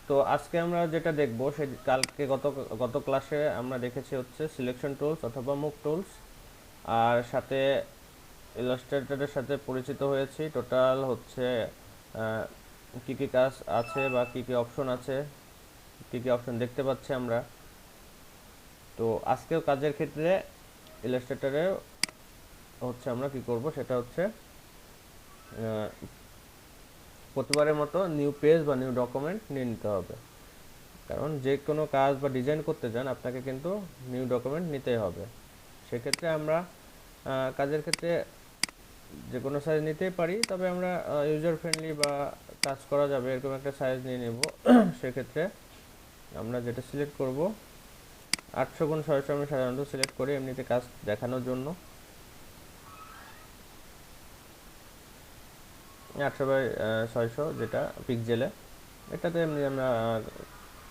তো আজকে আমরা যেটা দেখব সে কালকে গত ক্লাসে আমরা দেখেছি হচ্ছে সিলেকশন টুলস অথবা মুভ টুলস, আর সাথে ইলাস্ট্রেটরের সাথে পরিচিত হয়েছি। টোটাল হচ্ছে কি কি কাজ আছে বা কি কি অপশন আছে, কি কি অপশন দেখতে পাচ্ছি আমরা। তো আজকেও কাজের ক্ষেত্রে ইলাস্ট্রেটরে হচ্ছে আমরা কি করব সেটা হচ্ছে প্রতিবারের মতো নিউ পেজ বা নিউ ডকুমেন্ট নিয়ে নিতে হবে, কারণ যে কোনো কাজ বা ডিজাইন করতে চান আপনাকে কিন্তু নিউ ডকুমেন্ট নিতেই হবে। সেক্ষেত্রে আমরা কাজের ক্ষেত্রে যে কোনো সাইজ নিতেই পারি, তবে আমরা ইউজার ফ্রেন্ডলি বা কাজ করা যাবে এরকম একটা সাইজ নিয়ে নেব। সেক্ষেত্রে আমরা যেটা সিলেক্ট করব 800x600 আমি সাধারণত সিলেক্ট করি এমনিতে কাজ দেখানোর জন্য। 800x600 যেটা পিক্সেলে, এটাতে এমনি আমরা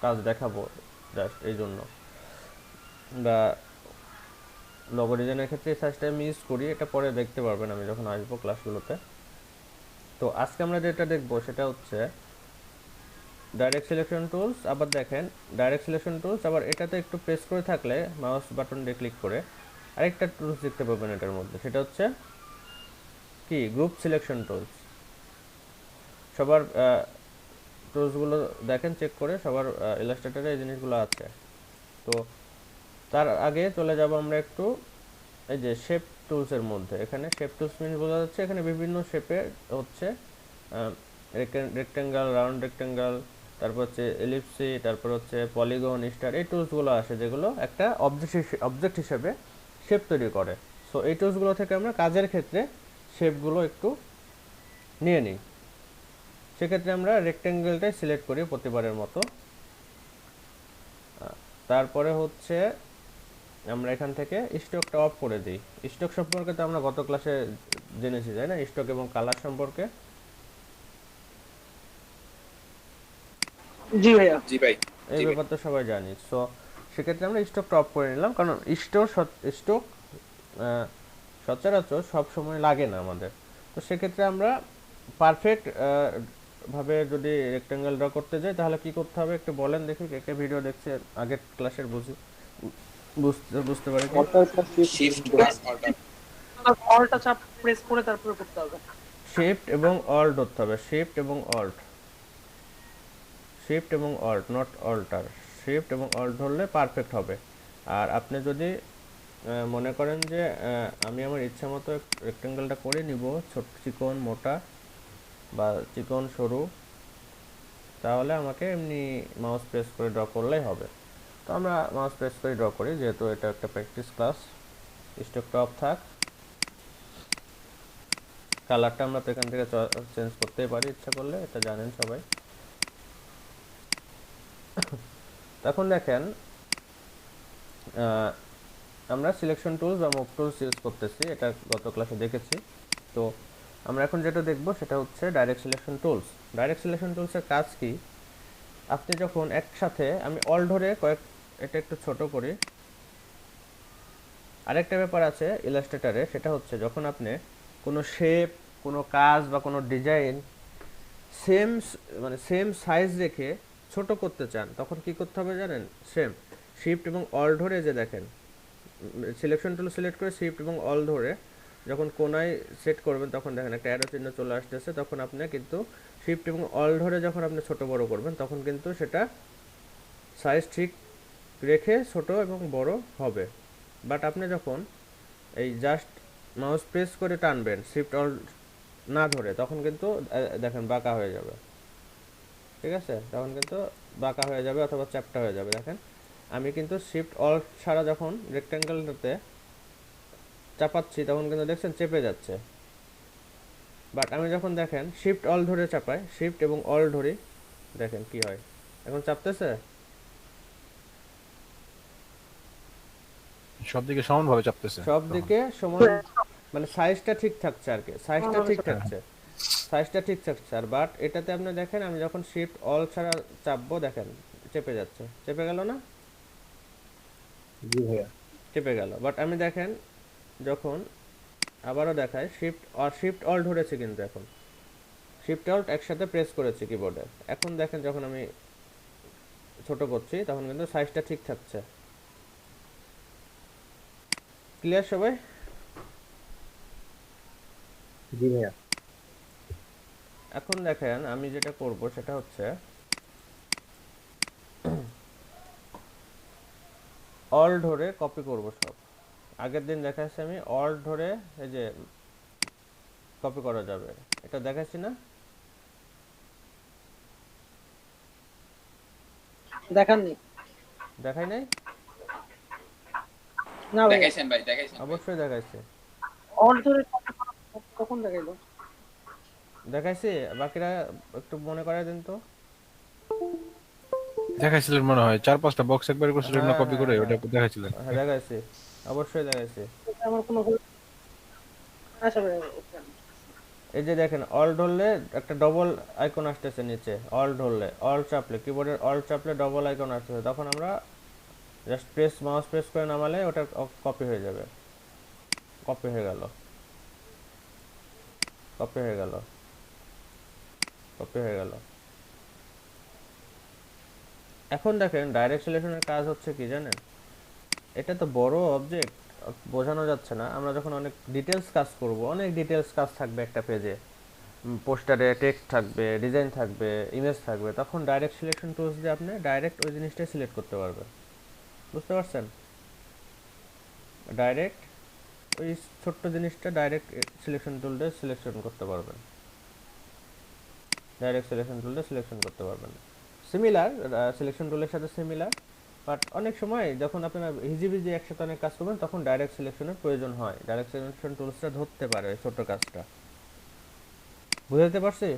কাজ দেখাবো জাস্ট এই জন্য। বা লোগো ডিজাইনের ক্ষেত্রে এই সাইজটা আমি ইউজ করি, এটা পরে দেখতে পারবেন আমি যখন আসবো ক্লাসগুলোতে। তো আজকে আমরা যেটা দেখবো সেটা হচ্ছে ডাইরেক্ট সিলেকশন টুলস। আবার দেখেন ডাইরেক্ট সিলেকশন টুলস, আবার এটাতে একটু প্রেস করে থাকলে মাউস বাটন দিয়ে ক্লিক করে আরেকটা টুলস দেখতে পাবেন এটার মধ্যে, সেটা হচ্ছে কি গ্রুপ সিলেকশন টুলস। সবার টুলসগুলো দেখেন চেক করে, সবার ইলাস্ট্রেটরে এই জিনিসগুলো আছে। তো তার আগে চলে যাব আমরা একটু এই যে শেপ টুলসের মধ্যে। এখানে শেপ টুলস মিনস বোঝা যাচ্ছে এখানে বিভিন্ন শেপে হচ্ছে রেক্টেঙ্গেল, রাউন্ড রেক্টেঙ্গেল, তারপর হচ্ছে এলিপসি, তারপর হচ্ছে পলিগন, স্টার, এই টুলসগুলো আসে যেগুলো একটা অবজেক্ট হিসেবে শেপ তৈরি করে। সো এই টুলসগুলো থেকে আমরা কাজের ক্ষেত্রে শেপগুলো একটু নিয়ে নিই। সেক্ষেত্রে আমরা রেক্টেঙ্গেলটাই সিলেক্ট করি প্রতিবারের মতো। তারপরে হচ্ছে আমরা এখান থেকে স্টকটা অফ করে দিই। স্টক সম্পর্কে তো আমরা গত ক্লাসে জেনেছি, তাই না? স্টক এবং কালার সম্পর্কে জি ভাইয়া। জি ভাই। এই জি ভাই। ব্যাপার তো সবাই জানি। সো সেক্ষেত্রে আমরা স্টকটা অফ করে নিলাম, কারণ স্টক সচরাচর সব সময় লাগে না আমাদের। তো সেক্ষেত্রে আমরা পারফেক্ট ভাবে যদি রেক্টেঙ্গেল ড্র করতে যাই তাহলে কি করতে হবে একটু বলেন দেখি, কে কে ভিডিও দেখছে আগের ক্লাসের, বুঝতে বুঝতে পারে কি? Shift plus alter. অলটা চাপ প্রেস করে তারপরে করতে হবে। শিফট এবং অল্ট ধরতে হবে, শিফট এবং অল্ট, শিফট এবং অল্ট, নট অল্টার। শিফট এবং অল্ট ধরলে পারফেক্ট হবে। আর আপনি যদি মনে করেন যে আমি আমার ইচ্ছা মতো রেক্টেঙ্গেলটা করে নিব, ছোট চিকন মোটা বা চিকন সরু, তাহলে আমাকে এমনি মাউস প্রেস করে ড্র করলেই হবে। তো আমরা মাউস প্রেস করে ড্র করি, যেহেতু এটা একটা প্র্যাকটিস ক্লাস। স্টকটা অফ থাক। কালারটা আমরা তো এখান থেকে চেঞ্জ করতেই পারি ইচ্ছা করলে, এটা জানেন সবাই। তখন দেখেন আমরা সিলেকশন টুলস বা মুভ টুলস ইউজ করতেছি, এটা গত ক্লাসে দেখেছি। তো আমরা এখন যেটা দেখব সেটা হচ্ছে direct selection tools. Direct selection টুলসের কাজ কি? আপনি যখন একসাথে, আমি অল ধরে এটা একটু ছোট করি। আরেকটা ব্যাপার আছে ইলাস্ট্রেটরে, সেটা হচ্ছে যখন আপনি কোনো শেপ, কোনো কাজ বা কোনো ডিজাইন সেম সেম সাইজ রেখে ছোট করতে চান, তখন কি করতে হবে জানেন? সেম শিফট এবং অল ধরে, যে দেখেন সিলেকশন টুল সিলেক্ট করে শিফট এবং অল ধরে যখন কোনায় সেট করবেন তখন দেখেন একটা অ্যারো চিহ্ন চলে আসতেছে। তখন আপনি কিন্তু শিফট এবং অল ধরে যখন আপনি ছোট বড় করবেন তখন কিন্তু সেটা সাইজ ঠিক রেখে ছোট এবং বড় হবে। বাট আপনি যখন এই জাস্ট মাউস প্রেস করে টানবেন শিফট অল না ধরে, তখন কিন্তু দেখেন বাঁকা হয়ে যাবে। ঠিক আছে, তখন কিন্তু বাঁকা হয়ে যাবে অথবা চ্যাপ্টা হয়ে যাবে। দেখেন আমি কিন্তু শিফট অল ছাড়া যখন রেক্ট্যাঙ্গেলটাতে চাপাচ্ছি তখন কিন্তু দেখছেন চেপে যাচ্ছে। বাট আমি যখন দেখেন শিফট অল ধরে চাপাই, শিফট এবং অল ধরি, দেখেন কি হয়, এখন চাপতেছে। সব দিকে সমানভাবে চাপতেছে সব তখন। দিকে সমান, সাইজটা ঠিক থাকছে আর কি, সাইজটা ভালোভাবে ঠিক চাপ। থাকছে, সাইজটা ঠিক থাকছে। আর বাট এটাতে আপনি দেখেন আমি যখন শিফট অল ছাড়া চাপবো দেখেন চেপে যাচ্ছে, চেপে গেল না? জি ভাইয়া। চেপে গেল। বাট আমি দেখেন যখন আবারও দেখায় শিফট অল ধরেছে, কিন্তু এখন শিফট অল্ট একসাথে প্রেস করেছি কিবোর্ডে। এখন দেখেন যখন আমি ছোট করছি তখন কিন্তু সাইজটা ঠিক থাকছে। ক্লিয়ার সবাই? জি ভাইয়া। এখন দেখেন আমি যেটা করব সেটা হচ্ছে অল ধরে কপি করব সব। আগের দিন দেখাচ্ছি আমি অল ধরে এই যে কপি করা যাবে, এটা দেখাচ্ছি না? দেখাননি। দেখাই নাই? না ভাই, দেখাইছেন ভাই, দেখাইছেন ভাই। অবশ্যই দেখাইছি। অল ধরে কখন দেখাইলো? দেখাইছি, বাকিরা একটু মনে করাই দিন তো। দেখাইছিলেন মনে হয় 4-5টা বক্স একবার করছিলেন না হ্যাঁ কপি হ্যাঁ করে, হ্যাঁ ওটা দেখাইছিলেন। হ্যাঁ, দেখাইছি, অবশ্যই দেখাইছি। এটা আমার কোনো আচ্ছা ভাই, এই যে দেখেন অল ধরলে একটা ডবল আইকন আসতেছে নিচে, অল ধরলে, অল চাপলে, কিবোর্ডের অল চাপলে ডবল আইকন আসতেছে, তখন আমরা জাস্ট মাউস প্রেস করে নামালে ওটা কপি হয়ে যাবে। কপি হয়ে গেল, কপি হয়ে গেল, কপি হয়ে গেল। এখন দেখেন ডাইরেক্ট সিলেকশনের কাজ হচ্ছে কি জানেন, এটা তো বড় অবজেক্ট, বোঝানো যাচ্ছে না। আমরা যখন অনেক ডিটেলস কাজ করব, অনেক ডিটেলস কাজ থাকবে একটা পেজে, পোস্টারে টেক্সট থাকবে, ডিজাইন থাকবে, ইমেজ থাকবে, তখন ডাইরেক্ট সিলেকশন টুলস দিয়ে আপনি ডাইরেক্ট ওই জিনিসটাই সিলেক্ট করতে পারবেন। বুঝতে পারছেন? ডাইরেক্ট ওই ছোট্ট জিনিসটা ডাইরেক্ট সিলেকশন টুল দিয়ে সিলেকশন করতে পারবেন, ডাইরেক্ট সিলেকশন টুল দিয়ে সিলেকশন করতে পারবেন। সিমিলার, সিলেকশন টুলের সাথে সিমিলার, বাট অনেক সময় যখন আপনারা হিজিবিজি একসাথে অনেক কাজ করবেন তখন ডাইরেক্ট সিলেকশনের প্রয়োজন হয়, ডাইরেক্ট সিলেকশন টুলসটা ধরতে পারে ওই ছোট কাজটা। বুঝতে পারছি?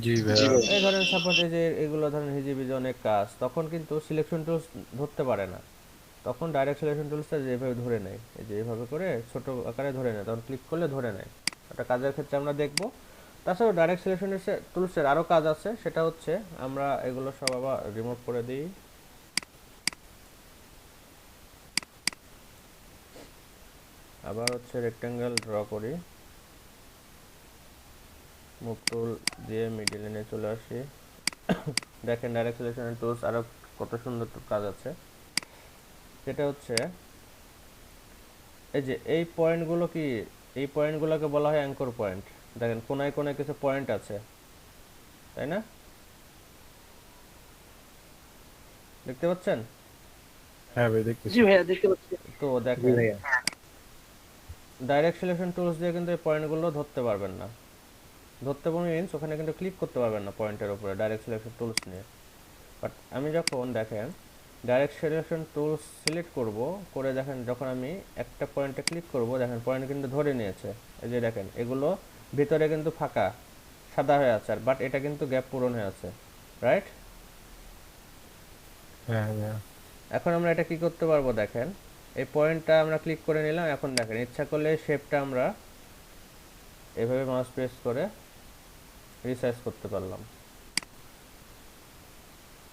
জি ভাইয়া। এই ধরেন সাপোজ এই যে এগুলো ধরেন হিজিবিজি অনেক কাজ, তখন কিন্তু সিলেকশন টুলস ধরতে পারে না, তখন ডাইরেক্ট সিলেকশন টুলসটা যেভাবে ধরে নেয়, এই যে এইভাবে করে ছোট আকারে ধরে নেয়, তখন ক্লিক করলে ধরে নেয়। ওটা কাজের ক্ষেত্রে আমরা দেখব। তাছাড়াও ডাইরেক্ট সিলেকশন টুলসের আরও কাজ আছে, সেটা হচ্ছে আমরা এগুলো সব আবার রিমুভ করে দিই। আবার হচ্ছে রেক্টেঙ্গেল ড্র করি, মুভ টুল দিয়ে মিডল লাইনে চলে আসি। দেখেন ডাইরেক্ট সিলেকশনের টুলস আরও কত সুন্দর কাজ আছে। সেটা হচ্ছে এই যে এই পয়েন্টগুলো কি, এই পয়েন্টগুলোকে বলা হয় অ্যাঙ্কর পয়েন্ট। দেখেন কোনায় কোনায় কিছু পয়েন্ট আছে, তাই না? দেখতে পাচ্ছেন? হ্যাঁ ভাই জি দেখতেছি। ভাইয়া দেখতে পাচ্ছি। তো জি দেখেন ভাইয়া। ডাইরেক্ট সিলেকশন টুলস দিয়ে কিন্তু এই পয়েন্টগুলো ধরতে পারবেন না। ধরতে মিনস ওখানে কিন্তু ক্লিক করতে পারবেন না পয়েন্টের উপরে ডাইরেক্ট সিলেকশন টুলস নিয়ে। বাট আমি যখন দেখেন ডাইরেক্ট সিলেকশন টুলস সিলেক্ট করব, করে দেখেন যখন আমি একটা পয়েন্টে ক্লিক করব, দেখেন পয়েন্ট কিন্তু ধরে নিয়েছে। এই যে দেখেন এগুলো ভিতরে কিন্তু ফাঁকা সাদা হয়ে আছে, আর বাট এটা কিন্তু গ্যাপ পূরণ হয়ে আছে, রাইট? হ্যাঁ ভাইয়া। এখন আমরা এটা কি করতে পারবো দেখেন, এই পয়েন্টটা আমরা ক্লিক করে নিলাম, এখন দেখেন ইচ্ছা করলে শেপটা আমরা এভাবে মাউস প্রেস করে রিসাইজ করতে পারলাম।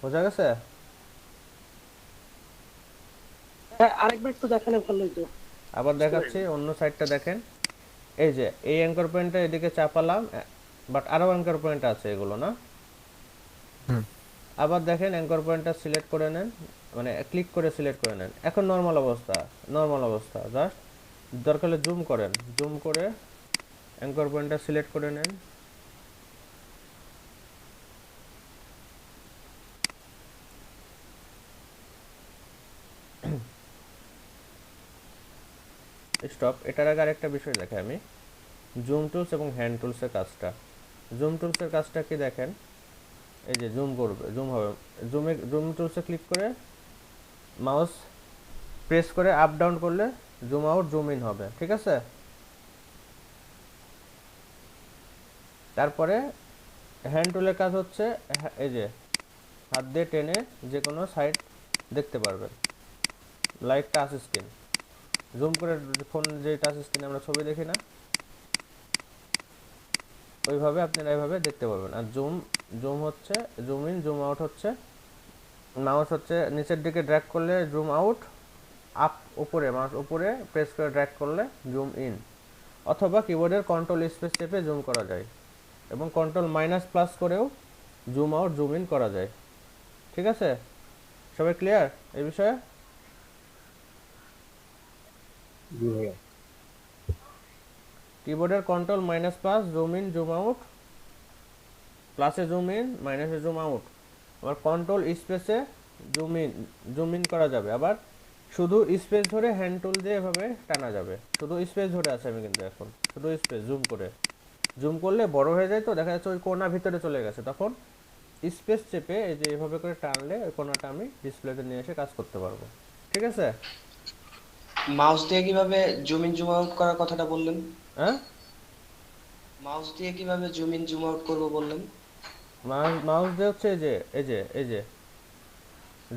বোঝা গেছে? হ্যাঁ, আরেকবার একটু দেখালে ভালো হতো। আবার দেখাচ্ছি অন্য সাইডটা দেখেন। এই যে এই অ্যাঙ্কর পয়েন্টটা এদিকে চাপালাম, বাট আরও অ্যাঙ্কর পয়েন্ট আছে এগুলো না। হুম। আবার দেখেন অ্যাঙ্কর পয়েন্টটা সিলেক্ট করে নেন, মানে ক্লিক করে সিলেক্ট করে নেন, এখন নর্মাল অবস্থা, নর্মাল অবস্থা। জাস্ট দরকার হলে জুম করেন, জুম করে অ্যাঙ্কর পয়েন্টটা সিলেক্ট করে নেন। স্টপ। এটার আগে আরেকটা বিষয় দেখে আমি, জুম টুলস এবং হ্যান্ড টুলসের কাজটা। জুম টুলসের কাজটা কি দেখেন, এই যে জুম করবে, জুম হবে, জুম টুলসে ক্লিক করে মাউস প্রেস করে আপ ডাউন করলে জুম আউট জুম ইন হবে, ঠিক আছে? তারপরে হ্যান্ড টুলের কাজ হচ্ছে এই যে হাত দিয়ে টেনে যে কোনো সাইড দেখতে পারবেন, লাইক টাচ স্ক্রিন। জুম করে ফোন যে টাচ স্ক্রিনে আমরা ছবি দেখি না, ওইভাবে আপনারা এইভাবে দেখতে পারবেন। আর জুম, জুম হচ্ছে জুম ইন জুম আউট হচ্ছে মাউস হচ্ছে নিচের দিকে ড্র্যাগ করলে জুম আউট, আপ উপরে মাউস উপরে প্রেস করে ড্র্যাগ করলে জুম ইন, অথবা কিবোর্ডের কন্ট্রোল স্পেস চেপে জুম করা যায়, এবং কন্ট্রোল মাইনাস প্লাস করেও জুম আউট জুম ইন করা যায়। ঠিক আছে, সবাই ক্লিয়ার এই বিষয়ে? জি ভাইয়া। কিবোর্ডের control minus plus zoom in zoom out, প্লাসে জুম ইন মাইনাসে জুম আউট, আবার কন্ট্রোল স্পেসে জুম ইন করা যাবে, আবার শুধু স্পেস ধরে হ্যান্ড টুল দিয়ে এভাবে টানা যাবে। শুধু স্পেস ধরে আছে আমি কিন্তু এখন, শুধু স্পেস জুম করে, জুম করলে বড় হয়ে যায় তো দেখা যাচ্ছে ওই কোণা ভিতরে চলে গেছে, তখন স্পেস চেপে এই যে এভাবে করে টানলে ওই কোণাটা আমি ডিসপ্লেতে নিয়ে এসে কাজ করতে পারবো। ঠিক আছে? মাউস দিয়ে কিভাবে জুম ইন জুম আউট করার কথাটা বললেন? হ্যাঁ, মাউস দিয়ে কিভাবে জুম ইন জুম আউট করবো বললেন? মাউস দিয়ে হচ্ছে এই যে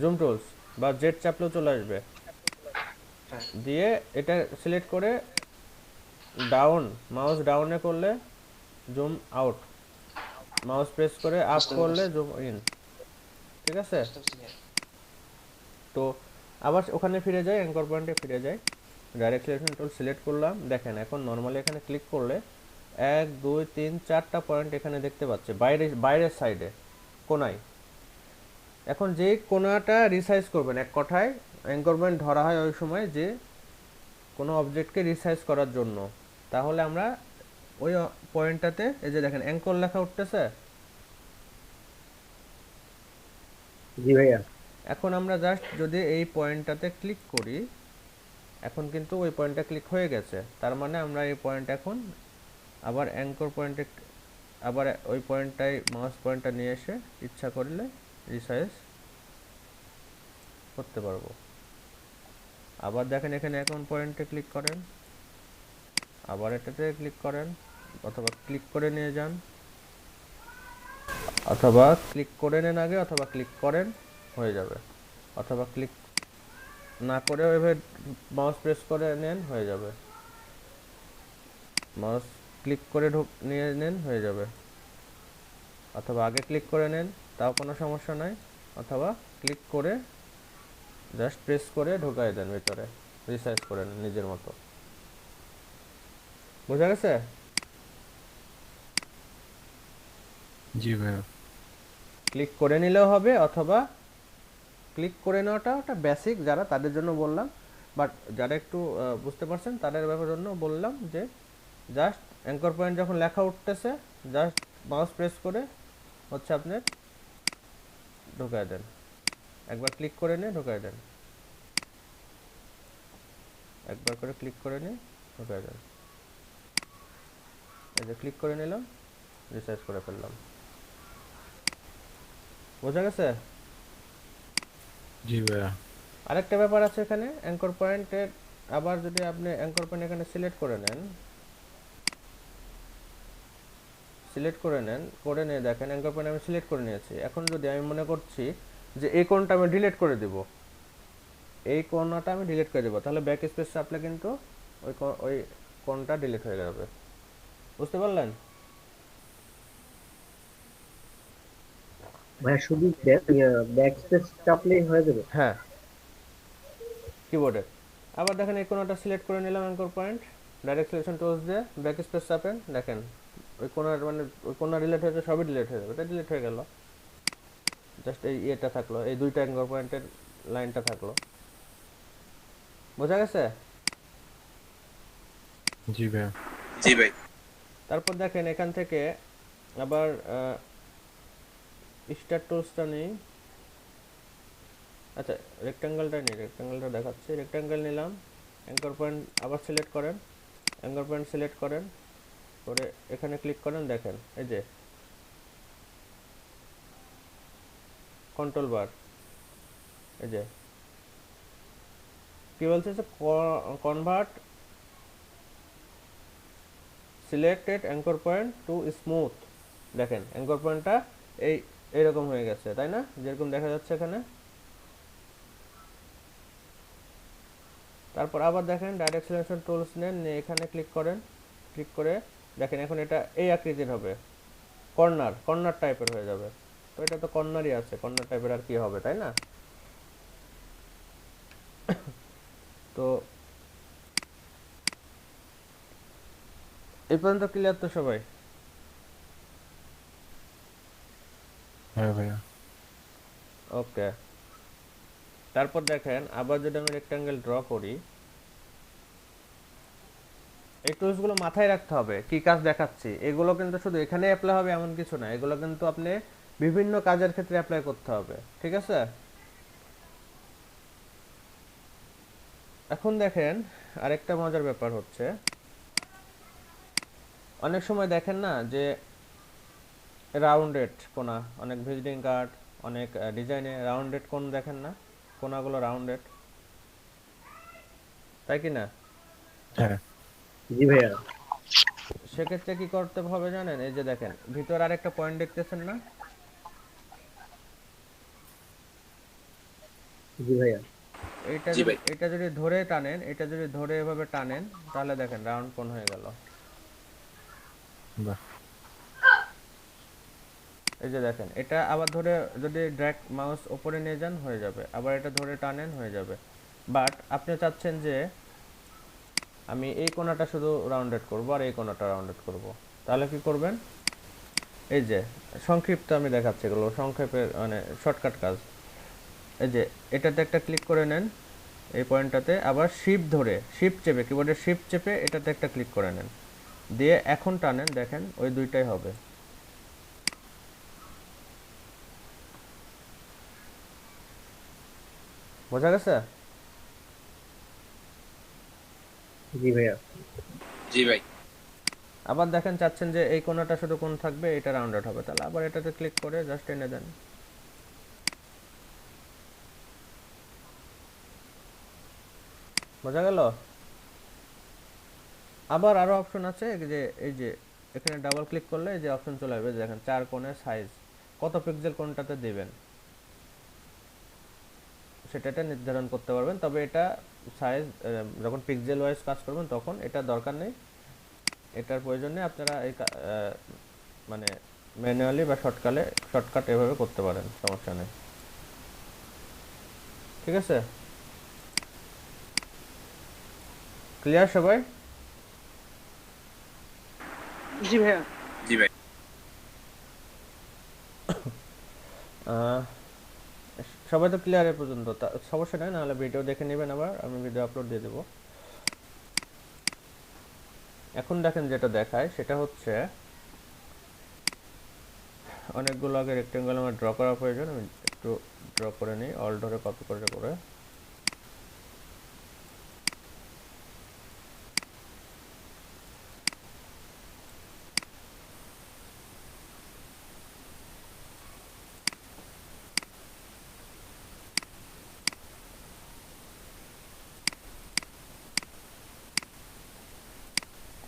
জুম টুলস বা জেড চাপলেও চলে আসবে, হ্যাঁ, দিয়ে এটা সিলেক্ট করে ডাউন, মাউস ডাউনে করলে জুম আউট, মাউস প্রেস করে আপ বুঝতে করলে পারছি, জুম ইন। ঠিক আছে? বুঝতে পারছি ভাইয়া। তো আবার ওখানে ফিরে যাই, অ্যাঙ্কর পয়েন্টে ফিরে যাই, ডাইরেক্ট সিলেকশন টুল সিলেক্ট করলাম। দেখেন এখন নর্মালি এখানে ক্লিক করলে 1 2 3 4টা পয়েন্ট এখানে দেখতে পাচ্ছে বাইরের সাইডে কোনায়। এখন যে কোনাটা রিসাইজ করবেন, এক কথায় অ্যাঙ্কর পয়েন্ট ধরা হয় ওই সময় যে কোনো অবজেক্টকে রিসাইজ করার জন্য। তাহলে আমরা ওই পয়েন্টটাতে এই যে দেখেন অ্যাঙ্কর লেখা উঠতেছে, জি ভাইয়া। এখন আমরা জাস্ট যদি এই পয়েন্টটাতে ক্লিক করি, এখন কিন্তু ওই পয়েন্টটা ক্লিক হয়ে গেছে, তার মানে আমরা এই পয়েন্ট এখন আবার অ্যাঙ্কর পয়েন্টে, আবার ওই পয়েন্টটায় মাউস পয়েন্টটা নিয়ে এসে ইচ্ছা করলে রিসাইজ করতে পারবো। আবার দেখেন এখানে এখন পয়েন্টে ক্লিক করেন, আবার এটাতে ক্লিক করেন, অথবা ক্লিক করে নিয়ে যান, অথবা ক্লিক করে নেন আগে, অথবা ক্লিক করেন হয়ে যাবে, অথবা ক্লিক না করে এভাবে মাউস প্রেস করে নেন হয়ে যাবে, মাউস ক্লিক করে নিয়ে নেন হয়ে যাবে, অথবা আগে ক্লিক করে নেন তাও কোনো সমস্যা নাই, অথবা ক্লিক করে জাস্ট প্রেস করে ঢোকায় দেন ভিতরে, রিসাইজ করে নেন নিজের মতো। বোঝা গেছে? জি ভাইয়া। ক্লিক করে নিলেও হবে, অথবা ক্লিক করে নেওয়াটা ওটা বেসিক যারা তাদের জন্য বললাম, বাট যারা একটু বুঝতে পারছেন তাদের ব্যাপারের জন্য বললাম যে জাস্ট অ্যাঙ্কর পয়েন্ট যখন লেখা উঠতেছে জাস্ট মাউস প্রেস করে হচ্ছে আপনার ঢোকায় দেন, একবার ক্লিক করে নিয়ে ঢোকায় দেন, একবার করে ক্লিক করে নিয়ে ঢোকায় দেন, এই যে ক্লিক করে নিলাম, রিসার্চ করে ফেললাম। বোঝা গেছে? জি ভাইয়া। আরেকটা ব্যাপার আছে এখানে অ্যাঙ্কর পয়েন্টের, আবার যদি আপনি অ্যাঙ্কর পয়েন্ট এখানে সিলেক্ট করে নেন, সিলেক্ট করে নেন, করে নিয়ে দেখেন অ্যাঙ্কর পয়েন্ট আমি সিলেক্ট করে নিয়েছি। এখন যদি আমি মনে করছি যে এই কোণটা আমি ডিলিট করে দিব, এই কোণটা আমি ডিলিট করে দেবো, তাহলে ব্যাক স্পেস চাপলে কিন্তু ওই কোণটা ডিলিট হয়ে যাবে। বুঝতে পারলেন? ভাইয়া শুধু ব্যাক স্পেস চাপলেই হয়ে যাবে? হ্যাঁ, কিবোর্ডে আবার দেখেন এই কোণাটা সিলেক্ট করে নিলাম anchor point, direct selection tools দিয়ে ব্যাক স্পেস চাপেন, দেখেন ওই কোণার মানে ওই কোণা ডিলিট হয়েছে, সবই ডিলিট হয়ে যাবে, এটা ডিলিট হয়ে গেল, জাস্ট এই ইয়েটা থাকলো, এই দুইটা অ্যাঙ্কর পয়েন্টের লাইনটা থাকলো। বোঝা গেছে? জি ভাইয়া। জি ভাই। তারপর দেখেন এখান থেকে আবার স্টার টুলসটা নেই, আচ্ছা রেক্ট্যাঙ্গেলটা নেই, রেক্ট্যাঙ্গেলটা দেখাচ্ছি, রেক্ট্যাঙ্গেল নিলাম, অ্যাঙ্কর পয়েন্ট আবার সিলেক্ট করেন, অ্যাঙ্কর পয়েন্ট সিলেক্ট করেন, করে এখানে ক্লিক করেন, দেখেন এই যে কন্ট্রোল বার, এই যে কি বলছে যে convert selected anchor point to smooth, দেখেন অ্যাঙ্কর পয়েন্টটা এই এরকম হয়ে গেছে, তাই না? যেরকম দেখা যাচ্ছে এখানে। তারপর আবার দেখেন ডাইরেক্ট সিলেকশন টুলস নেন, নিয়ে এখানে ক্লিক করেন, ক্লিক করে দেখেন এখন এটা এই আকৃতির হবে, কর্নার কর্নার টাইপের হয়ে যাবে। তো এটা তো কর্নারই আছে, কর্নার টাইপের আর কি হবে, তাই না? তো এই পর্যন্ত ক্লিয়ার তো সবাই? হ্যাঁ ভাইয়া। ওকে, তারপর দেখেন আবার যদি আমি রেক্ট্যাঙ্গেল ড্র করি, এই টুলসগুলো মাথায় রাখতে হবে কি কাজ দেখাচ্ছি। এগুলো কিন্তু শুধু এখানে অ্যাপ্লাই হবে এমন কিছু না, এগুলো কিন্তু আপনি বিভিন্ন কাজের ক্ষেত্রে অ্যাপ্লাই করতে হবে, ঠিক আছে? এখন দেখেন আরেকটা মজার ব্যাপার হচ্ছে, অনেক সময় দেখেন না যে রাউন্ডেড কোনা, অনেক ভিজিটিং কার্ড, অনেক ডিজাইনে রাউন্ডেড কোন দেখেন না, কোনাগুলো রাউন্ডেড, তাই কি না? হ্যাঁ। জি ভাইয়া। সেক্ষেত্রে কি করতে হবে জানেন? এই যে দেখেন ভিতর আরেকটা পয়েন্ট দেখতেছেন না, জি ভাইয়া। এটা যদি ধরে টানেন, এটা যদি ধরে এভাবে টানেন, তাহলে দেখেন রাউন্ড কোন হয়ে গেল। বাহ। এই যে দেখেন এটা আবার ধরে যদি ড্র্যাগ মাউস উপরে নিয়ে যান হয়ে যাবে, আবার এটা ধরে টানেন হয়ে যাবে। বাট আপনি চাচ্ছেন যে আমি এই কোণাটা শুধু রাউন্ডেড করব আর এই কোণাটা রাউন্ডেড করব, তাহলে কি করবেন? এই যে সংক্ষিপ্ত আমি দেখাচ্ছি, এগুলো সংক্ষেপে মানে শর্টকাট কাজ। এই যে এটাতে একটা ক্লিক করে নেন, এই পয়েন্টটাতে আবার শিফট ধরে, শিফট চেপে, কিবোর্ডের শিফট চেপে এটাতে একটা ক্লিক করে নেন, দিয়ে এখন টানেন, দেখেন ওই দুইটাই হবে। বোঝা গেছে? জি ভাইয়া। আবার দেখেন চাচ্ছেন যে এই কোণাটা শুধু কোণ থাকবে, এটা রাউন্ডেড হবে, তাহলে আবার এটাতে ক্লিক করে জাস্ট টেনে দেন। বোঝা গেল? আবার আরো অপশন আছে, এই যে এখানে ডাবল ক্লিক করলে এই যে অপশন চলে আসবে, দেখেন চার কোণের সাইজ কত পিক্সেল কোনটাতে দিবেন সেটা নির্ধারণ করতে পারবেন। তবে এটা সাইজ যখন পিক্সেল ওয়াইজ কাজ করবেন তখন এটা দরকার নেই, এটার প্রয়োজন নেই। আপনারা এই মানে ম্যানুয়ালি বা শর্টকাট এভাবে করতে পারেন, সমস্যা নেই, ঠিক আছে? ক্লিয়ার সবাই? জি ভাইয়া। আহ, সবাই তো ক্লিয়ার এ পর্যন্ত? সমস্যা নেই, নাহলে ভিডিও দেখে নেবেন, আবার আমি ভিডিও আপলোড দিয়ে দেবো। এখন দেখেন যেটা দেখায় সেটা হচ্ছে অনেকগুলো আগে রেক্টেঙ্গল আমার ড্র করা প্রয়োজন, আমি একটু ড্র করে নিই, অল ধরে কপি করে করে।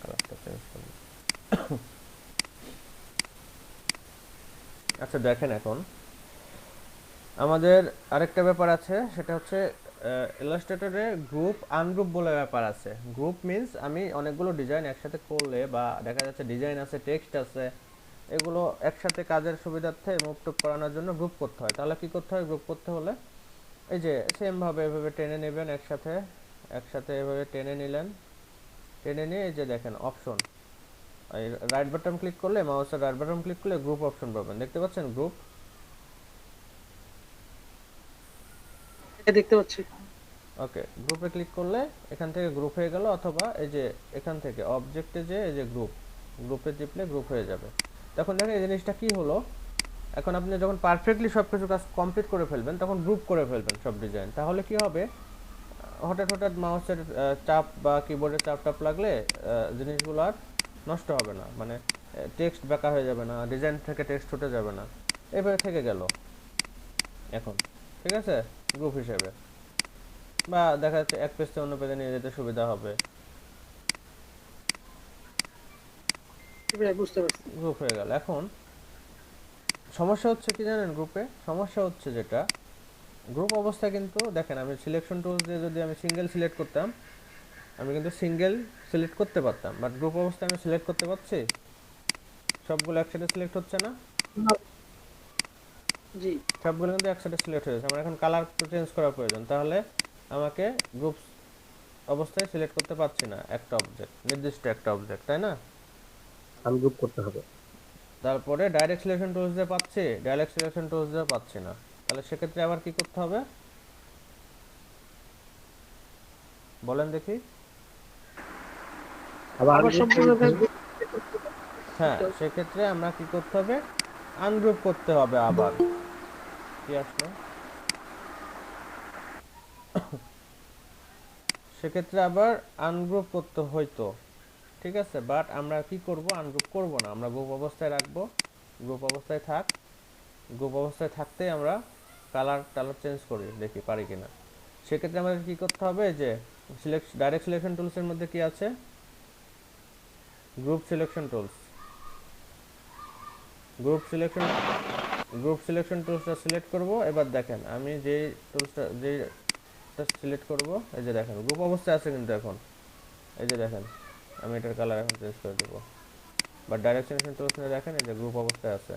কালারটা চেঞ্জ করি। আচ্ছা দেখেন এখন আমাদের আরেকটা ব্যাপার আছে, সেটা হচ্ছে ইলাস্ট্রেটরে গ্রুপ আনগ্রুপ বলে ব্যাপার আছে। গ্রুপ মিন্স আমি অনেকগুলো ডিজাইন একসাথে করলে, বা দেখা যাচ্ছে ডিজাইন আছে, টেক্সট আছে, এগুলো একসাথে কাজের সুবিধার্থে মুভ টুপ করানোর জন্য গ্রুপ করতে হয়। তাহলে কি করতে হয়? গ্রুপ করতে হলে এই যে সেম ভাবে এভাবে টেনে নেবেন, একসাথে একসাথে এভাবে টেনে নিলেন, টেনে নিয়ে এই যে দেখেন অপশন, রাইট বাটন ক্লিক করলে, মাউসের রাইট বাটন ক্লিক করলে গ্রুপ অপশন পাবেন, দেখতে পাচ্ছেন গ্রুপ? দেখতে পাচ্ছি। ওকে, গ্রুপে ক্লিক করলে এখান থেকে গ্রুপ হয়ে গেল, অথবা এই যে এখান থেকে অবজেক্টে যে এই যে গ্রুপে টিপলে গ্রুপ হয়ে যাবে। তখন দেখেন এই জিনিসটা কি হলো, এখন আপনি যখন পারফেক্টলি সব কিছু কাজ কমপ্লিট করে ফেলবেন তখন গ্রুপ করে ফেলবেন সব ডিজাইন, তাহলে কি হবে? হঠাৎ হঠাৎ মাউসের চাপ বা কিবোর্ডের চাপ টাপ লাগলে জিনিসগুলো আর নষ্ট হবে না, মানে টেক্সট বাঁকা হয়ে যাবে না, ডিজাইন থেকে টেক্সট উঠে যাবে না, এভাবে থেকে গেল এখন, ঠিক আছে? গ্রুপ হিসেবে, বা দেখা যাচ্ছে এক পেজ থেকে অন্য পেজে নিয়ে যেতে সুবিধা হবে, জি ভাইয়া, বুঝতে পারছি। গ্রুপ হয়ে গেল। এখন সমস্যা হচ্ছে কি জানেন? গ্রুপে সমস্যা হচ্ছে যেটা, গ্রুপ অবস্থায় কিন্তু দেখেন আমি সিলেকশন টুলস দিয়ে যদি আমি সিঙ্গেল সিলেক্ট করতাম, আমি কিন্তু সিঙ্গেল সিলেক্ট করতে পারতাম, বাট গ্রুপ অবস্থায় আমি সিলেক্ট করতে পারছি? সবগুলো একসাথে সিলেক্ট হচ্ছে না, না, জি। সবগুলো কিন্তু একসাথে সিলেক্ট হয়েছে। আমার এখন কালার চেঞ্জ করার প্রয়োজন, তাহলে আমাকে গ্রুপ অবস্থায় সিলেক্ট করতে পারছি না একটা অবজেক্ট, নির্দিষ্ট একটা অবজেক্ট, তাই না? আনগ্রুপ করতে হবে। তারপরে ডাইরেক্ট সিলেকশন টুলস দিয়ে পাচ্ছি, ডাইরেক্ট সিলেকশন টুলস দিয়ে পাচ্ছি না, তাহলে সেক্ষেত্রে আবার কি করতে হবে বলেন দেখি? আবার আবার সম্পূর্ণভাবে হ্যাঁ, সেক্ষেত্রে আমরা কি করতে হবে, আনগ্রুপ করতে হবে আবার। কি আসলো? সেক্ষেত্রে আবার আনগ্রুপ করতে হইতো, ঠিক আছে, বাট আমরা কি করব, আনগ্রুপ করব না, আমরা গ্রুপ অবস্থায় রাখবো। গ্রুপ অবস্থায় থাক, গ্রুপ অবস্থায় থাকতেই আমরা কালার টালার চেঞ্জ করি, দেখি পারি কিনা। সেক্ষেত্রে আমাদের কি করতে হবে, যে ডাইরেক্ট সিলেকশন টুলসের মধ্যে কি আছে, group selection tools. Group selection group selection টুলসটা সিলেক্ট করব। এবার দেখেন আমি যেটা সিলেক্ট করব, এই যে দেখেন গ্রুপ অবস্থায় আছে কিন্তু এখন, এই যে দেখেন আমি এটার কালার এখন চেঞ্জ করে দেবো, বাট ডাইরেক্ট সিলেকশন টুলস নিয়ে দেখেন এই যে গ্রুপ অবস্থায় আছে,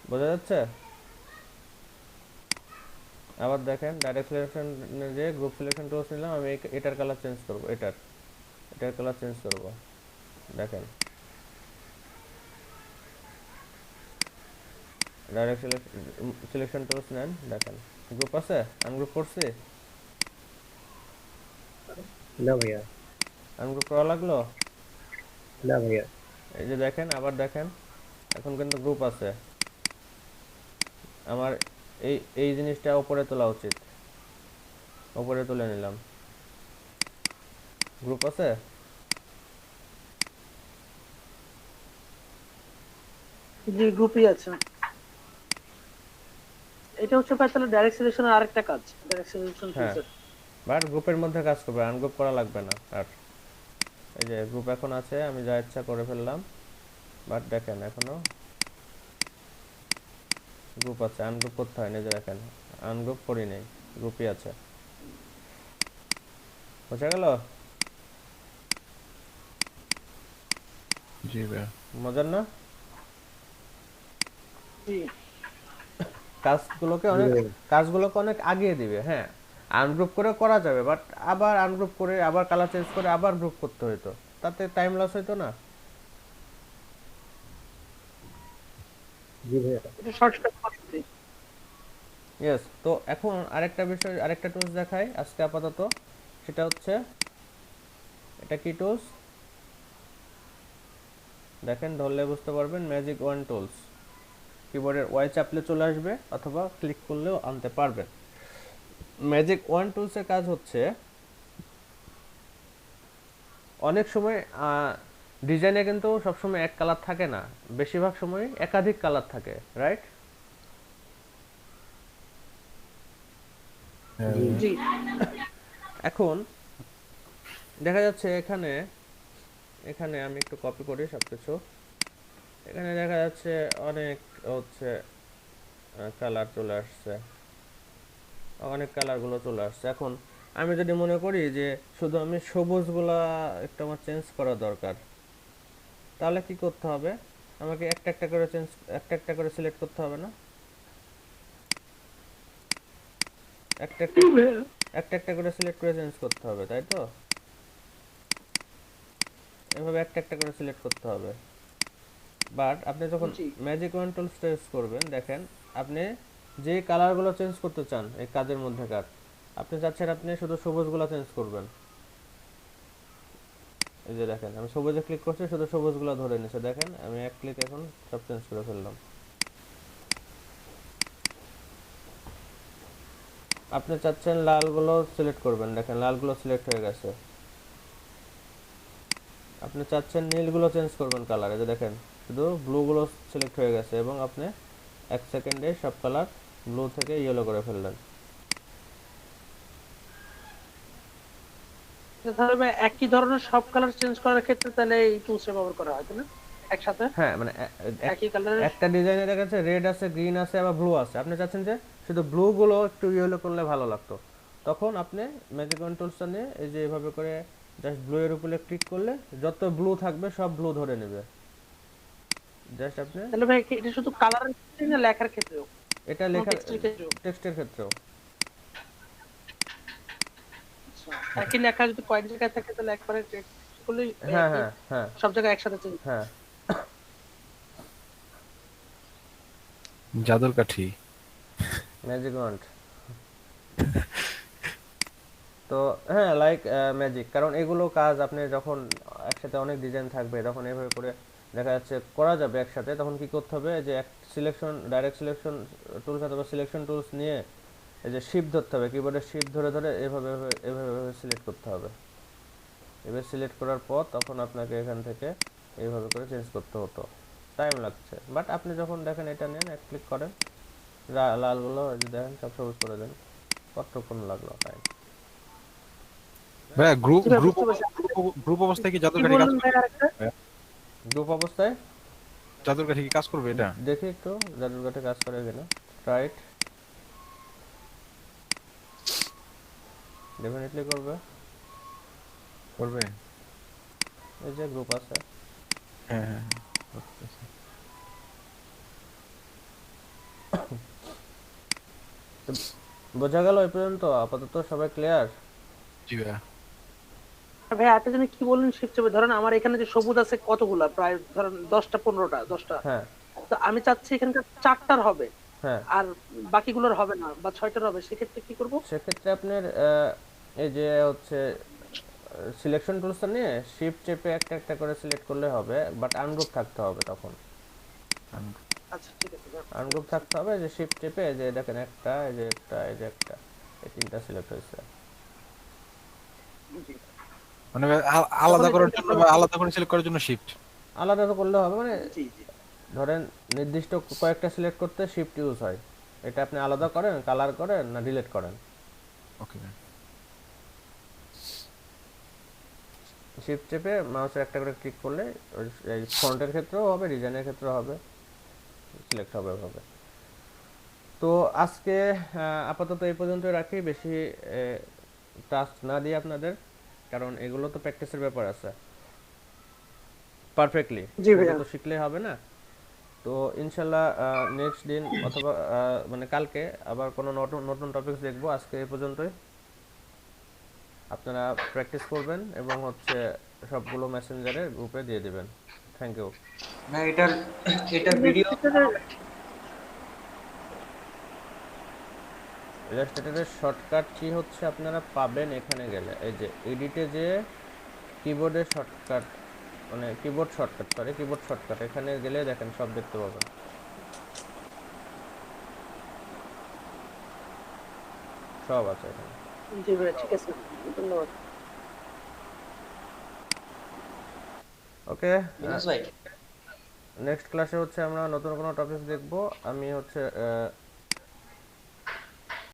বোঝা যাচ্ছে? আবার দেখেন ডাইরেক্ট সিলেকশন যে গ্রুপ সিলেকশন টুলস নিলাম, আমি এটার কালার চেঞ্জ করব, এটার কালার চেঞ্জ করব, দেখেন ডাইরেক্ট সিলেকশন টুলস নেন, দেখেন গ্রুপ আছে, আনগ্রুপ করছি, না ভাইয়া, আনগ্রুপ করা লাগলো, না ভাইয়া। এই যে দেখেন, আবার দেখেন এখন কিন্তু গ্রুপ আছে। আমার এই এই জিনিসটা উপরে তোলা উচিত, উপরে তুলে নিলাম, গ্রুপ আছে। যে গ্রুপই আছে, এটা হচ্ছে ভাই তাহলে ডাইরেক্ট সিলেকশনের আরেকটা কাজ, ডাইরেক্ট সিলেকশন হ্যাঁ, টুলসের। বাট গ্রুপের মধ্যে কাজ করবে, আনগ্রুপ করা লাগবে না আর। এই যে গ্রুপ এখন আছে, আমি যা ইচ্ছা করে ফেললাম, বাট দেখেন এখনো গ্রুপ আছে, আনগ্রুপ করতে হয় না, যে দেখেন আনগ্রুপ করি নেই, গ্রুপই আছে, বোঝা গেল? জি ভাইয়া। মজার না? জি কাজগুলোকে অনেক আগিয়ে দিবে। হ্যাঁ, আনগ্রুপ করে করা যাবে, বাট আবার আনগ্রুপ করে আবার কালার চেঞ্জ করে আবার গ্রুপ করতে হইতো, তাতে টাইম লস হইতো না? জি ভাইয়া। এটা শর্টকাট পদ্ধতি। ইয়েস। তো এখন আরেকটা বিষয়, আরেকটা টুলস দেখাই আজকে আপাতত, সেটা হচ্ছে, এটা কি টুলস দেখেন, ধরলে বুঝতে পারবেন, ম্যাজিক ওয়ান টুলস। কিবোর্ডের ওয়াই চাপলে চলে আসবে, অথবা ক্লিক করলেও আনতে পারবেন। ম্যাজিক ওয়ান টুলসের কাজ হচ্ছে, অনেক সময় ডিজাইনে কিন্তু সবসময় এক কালার থাকে না, বেশিরভাগ সময় একাধিক কালার থাকে, রাইট? হ্যাঁ জি। ভাইয়া। জি এখন দেখা যাচ্ছে এখানে, এখানে আমি একটু কপি করি সবকিছু, এখানে দেখা যাচ্ছে অনেক হচ্ছে কালার চলে আসছে, অনেক কালারগুলো চলে আসছে। এখন আমি যদি মনে করি যে শুধু আমি সবুজগুলা একটু আমার চেঞ্জ করা দরকার, তাহলে কি করতে হবে, আমাকে একটা একটা করে সিলেক্ট করতে হবে না? একটা একটা একটা একটা করে সিলেক্ট করে চেঞ্জ করতে হবে, তাই তো? এভাবে একটা একটা করে সিলেক্ট করতে হবে। বাট আপনি যখন জি ম্যাজিক ওয়ান টুলস চেঞ্জ করবেন, দেখেন আপনি যে কালারগুলো চেঞ্জ করতে চান এই কাজের মধ্যেকার, আপনি চাচ্ছেন আপনি শুধু সবুজগুলো চেঞ্জ করবেন, এই যে দেখেন আমি সবুজে ক্লিক করছি, শুধু সবুজগুলো ধরে নিছে, দেখেন আমি এক ক্লিক এখন সব চেঞ্জ করে ফেললাম। আপনি চাচ্ছেন লালগুলো সিলেক্ট করবেন, দেখেন লালগুলো সিলেক্ট হয়ে গেছে। আপনি চাচ্ছেন নীলগুলো চেঞ্জ করবেন কালার, এই যে দেখেন শুধু ব্লুগুলো সিলেক্ট হয়ে গেছে, এবং আপনি এক সেকেন্ডে সব কালার ব্লু থেকে ইয়েলো করে ফেললেন। তাহলে ভাই একই ধরনের সব কালার চেঞ্জ করার ক্ষেত্রে তাহলে এই টুলস ব্যবহার করা হয় তাই না, একসাথে হ্যাঁ, মানে একই কালারের। একটা ডিজাইনে দেখা যাচ্ছে রেড আছে, গ্রিন আছে, আবার ব্লু আছে, আপনি চাচ্ছেন যে শুধু ব্লু গুলো একটু ইয়েলো করলে ভালো লাগতো, তখন আপনি ম্যাজিক ওয়ান টুলসটা নিয়ে এই যে এভাবে করে জাস্ট ব্লু এর উপরে ক্লিক করলে যত ব্লু থাকবে সব ব্লু ধরে নেবে, জাস্ট আপনি। তাহলে ভাই এটা শুধু কালারের ক্ষেত্রে না লেখার ক্ষেত্রেও, এটা কোনো লেখার টেক্সটের ক্ষেত্রেও? টেক্সটের ক্ষেত্রেও। আচ্ছা, একই লেখা যদি কয়েক জায়গায় থাকে তাহলে একবারে টেক্সট করলেই হ্যাঁ একই হ্যাঁ হ্যাঁ সব জায়গায় একসাথে চেঞ্জ। হ্যাঁ। জাদুর কাঠি। Magic wand. তো হ্যাঁ, লাইক ম্যাজিক, কারণ এগুলো কাজ আপনি যখন একসাথে অনেক ডিজাইন থাকবে তখন এভাবে করে দেখা যাচ্ছে করা যাবে একসাথে, তখন কি করতে হবে যে এক সিলেকশন, ডাইরেক্ট সিলেকশন টুলস অথবা সিলেকশন টুলস নিয়ে এই যে শিফট ধরতে হবে, কিবোর্ডের শিফট ধরে ধরে এভাবে এভাবে সিলেক্ট করতে হবে। এবার সিলেক্ট করার পর তখন আপনাকে এখান থেকে এইভাবে করে চেঞ্জ করতে হতো, টাইম লাগছে। বাট আপনি যখন দেখেন এটা নেন, এক ক্লিক করেন, লালগুলো এই যে দেখেন সব সবুজ করে দেন, কতক্ষণ লাগলো টাইম। ভাইয়া গ্রুপ জি ভাই, গ্রুপ বুঝতে পারছি। গ্রুপ অবস্থায় কি জাদুর কি কাঠি কাজ বললেন ভাই করবে? আরেকটা? ভাইয়া, গ্রুপ অবস্থায় জাদুর কাঠি কি কাজ করবে এটা? দেখি একটু জাদুর কাঠে কাজ করে কিনা, রাইট, ডেফিনেটলি করবে। করবে? এই যে গ্রুপ আছে। হ্যাঁ হ্যাঁ হ্যাঁ, করতেছে। তো বোঝা গেল এই পর্যন্ত? আপাতত সবাই ক্লিয়ার? জি ভাইয়া। ভাই একটা জিনিস কি বললেন শিফট চেপে, ধরেন আমার এখানে যে সবুজ আছে কতগুলা, প্রায় ধরেন 10টা 15টা 10টা, হ্যাঁ তো আমি চাচ্ছি এখানকার 4টার হবে হ্যাঁ, আর বাকিগুলোর হবে না, বা 6টার হবে, সেক্ষেত্রে কি করব? সেক্ষেত্রে আপনার এই যে হচ্ছে সিলেকশন টুলসটা নিয়ে শিফট চেপে একটা একটা করে সিলেক্ট করলে হবে, বাট আনগ্রুপ থাকতে হবে তখন। আচ্ছা ঠিক আছে ভাই, বুঝতে আনগ্রুপ পারছি। থাকতে হবে, যে শিফট চেপে এই যে দেখেন একটা, এই যে একটা, এই যে একটা, এই তিনটা সিলেক্ট হয়েছে। জি। মানে ভাই তখন আলাদা করার এখানে জন্য আমরা বা আলাদা করে সিলেক্ট করার জন্য শিফট। আলাদা তো করলে হবে, মানে জি জি ধরেন নির্দিষ্ট কয়েকটা সিলেক্ট করতে শিফট ইউজ হয়, এটা আপনি আলাদা করেন, কালার করেন না ডিলিট করেন। ওকে ভাই। শিফট চেপে মাউসের একটা করে ক্লিক করলে এই ফন্টের ক্ষেত্রেও হবে, ডিজাইনের ক্ষেত্রেও হবে, সিলেক্ট হবে হবে। তো আজকে আপাতত এই পর্যন্তই রাখি, বেশি টাস্ক না দিই আপনাদের, কারণ এগুলো তো প্র্যাকটিসের ব্যাপার আছে। পারফেক্টলি জি এগুলো ভাইয়া। তো শিখলেই হবে না। তো ইনশাল্লাহ নেক্সট দিন অথবা মানে কালকে আবার কোনো নতুন নতুন টপিকস দেখবো। আজকে এই পর্যন্তই, আপনারা প্র্যাকটিস করবেন এবং হচ্ছে সবগুলো মেসেঞ্জারে গ্রুপে দিয়ে দিবেন। Thank you. না, এটার এটার ভিডিও ইলাস্ট্রেটরের শর্টকাট কি হচ্ছে আপনারা পাবেন এখানে গেলে, এই যে এডিটে যে কিবোর্ডের শর্টকাট, মানে keyboard shortcut, sorry keyboard shortcut, এখানে গেলে দেখেন সব দেখতে পাবেন, সব আছে এখানে। জি ভাইয়া, ঠিক আছে, ধন্যবাদ। ওকে, মিনাস ভাই। নেক্সট ক্লাসে হচ্ছে আমরা নতুন কোনো টপিক দেখব। আমি হচ্ছে